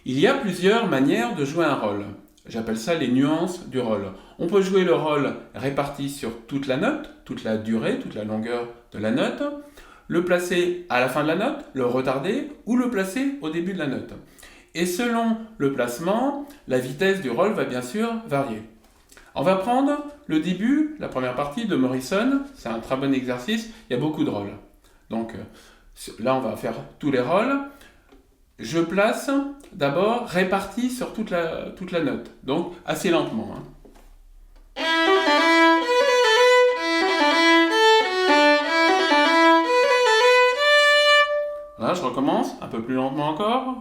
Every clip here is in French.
Il y a plusieurs manières de jouer un rôle. J'appelle ça les nuances du rôle. On peut jouer le rôle réparti sur toute la note, toute la durée, toute la longueur de la note, le placer à la fin de la note, le retarder ou le placer au début de la note. Et selon le placement, la vitesse du rôle va bien sûr varier. On va prendre le début, la première partie de Morrison, c'est un très bon exercice, il y a beaucoup de rôles. Donc là on va faire tous les rôles. Je place d'abord réparti sur toute la note, donc assez lentement. Là, je recommence, un peu plus lentement encore.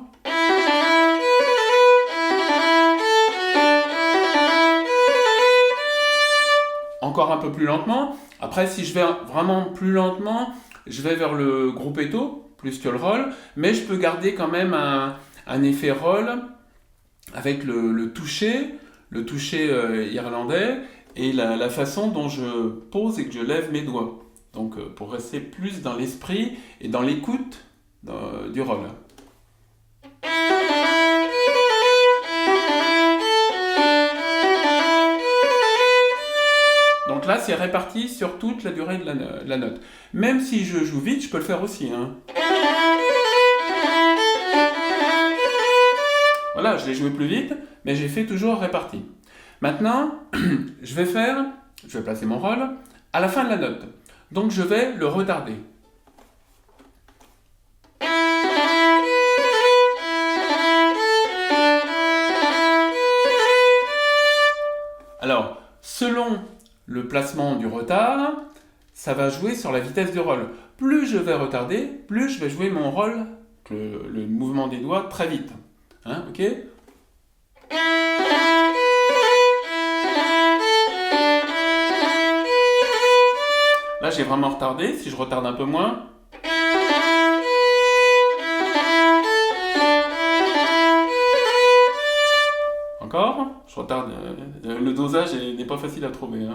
Encore un peu plus lentement. Après, si je vais vraiment plus lentement, je vais vers le gruppetto, plus que le roll, mais je peux garder quand même un effet roll avec le toucher irlandais et la façon dont je pose et que je lève mes doigts. Donc pour rester plus dans l'esprit et dans l'écoute du roll. Donc là, c'est réparti sur toute la durée de la note. Même si je joue vite, je peux le faire aussi. Voilà, je l'ai joué plus vite, mais j'ai fait toujours réparti. Maintenant, je vais placer mon rôle à la fin de la note. Donc je vais le retarder. Alors, selon le placement du retard, ça va jouer sur la vitesse du rôle. Plus je vais retarder, plus je vais jouer mon rôle, le mouvement des doigts, très vite. Ok ? Là, j'ai vraiment retardé. Si je retarde un peu moins. Encore ? Je retarde. Le dosage n'est pas facile à trouver.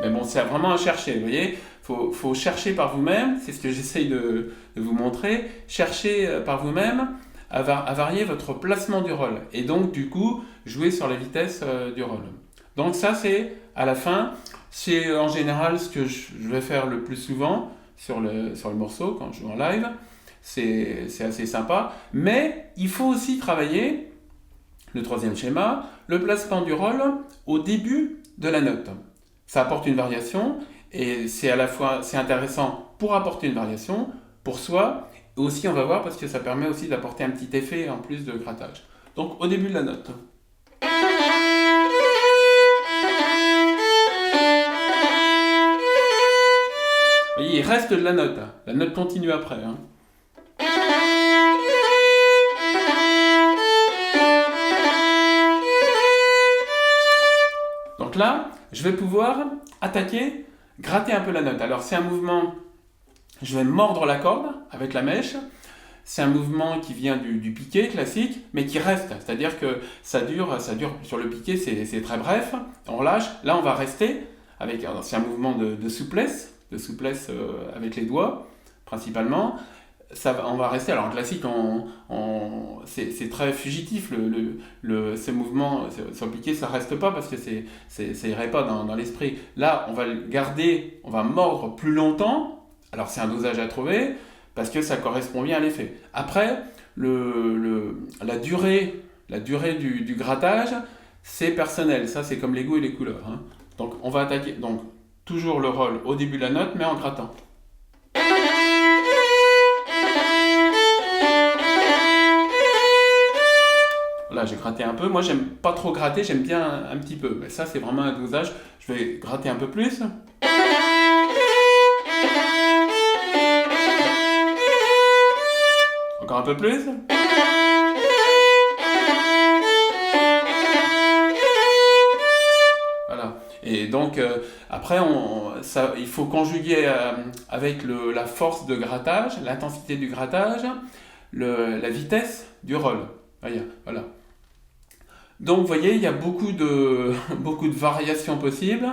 Mais bon, c'est vraiment à chercher, vous voyez. Faut chercher par vous-même, c'est ce que j'essaye de vous montrer. Cherchez par vous-même à varier votre placement du rôle. Et donc, du coup, jouer sur la vitesse du rôle. Donc ça, c'est à la fin. C'est en général ce que je vais faire le plus souvent sur le morceau quand je joue en live. C'est assez sympa. Mais il faut aussi travailler, le troisième schéma, le placement du rôle au début de la note. Ça apporte une variation et c'est intéressant pour apporter une variation pour soi. Et aussi, on va voir parce que ça permet aussi d'apporter un petit effet en plus de grattage. Donc, au début de la note. Vous voyez, il reste de la note. La note continue après. Donc là, je vais pouvoir attaquer, gratter un peu la note. Alors c'est un mouvement, je vais mordre la corde avec la mèche. C'est un mouvement qui vient du piqué classique, mais qui reste. C'est-à-dire que ça dure sur le piqué, c'est très bref. On relâche. Là, on va rester avec. C'est un mouvement de souplesse avec les doigts principalement. On va rester. Alors en classique, c'est très fugitif. Ces mouvements sur le piqué, ça reste pas parce que ça irait pas dans l'esprit. Là, on va le garder, on va mordre plus longtemps. Alors c'est un dosage à trouver parce que ça correspond bien à l'effet. Après, la durée du grattage, c'est personnel. Ça, c'est comme les goûts et les couleurs. Donc on va attaquer. Donc toujours le rôle au début de la note, mais en grattant. Là, j'ai gratté un peu. Moi, j'aime pas trop gratter, j'aime bien un petit peu. Mais ça, c'est vraiment un dosage. Je vais gratter un peu plus. Encore un peu plus. Voilà. Et donc, après, il faut conjuguer avec la force de grattage, l'intensité du grattage, la vitesse du roll. Voilà. Donc, vous voyez, il y a beaucoup de variations possibles.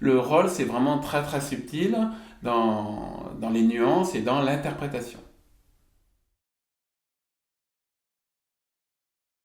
Le rôle, c'est vraiment très très subtil dans les nuances et dans l'interprétation.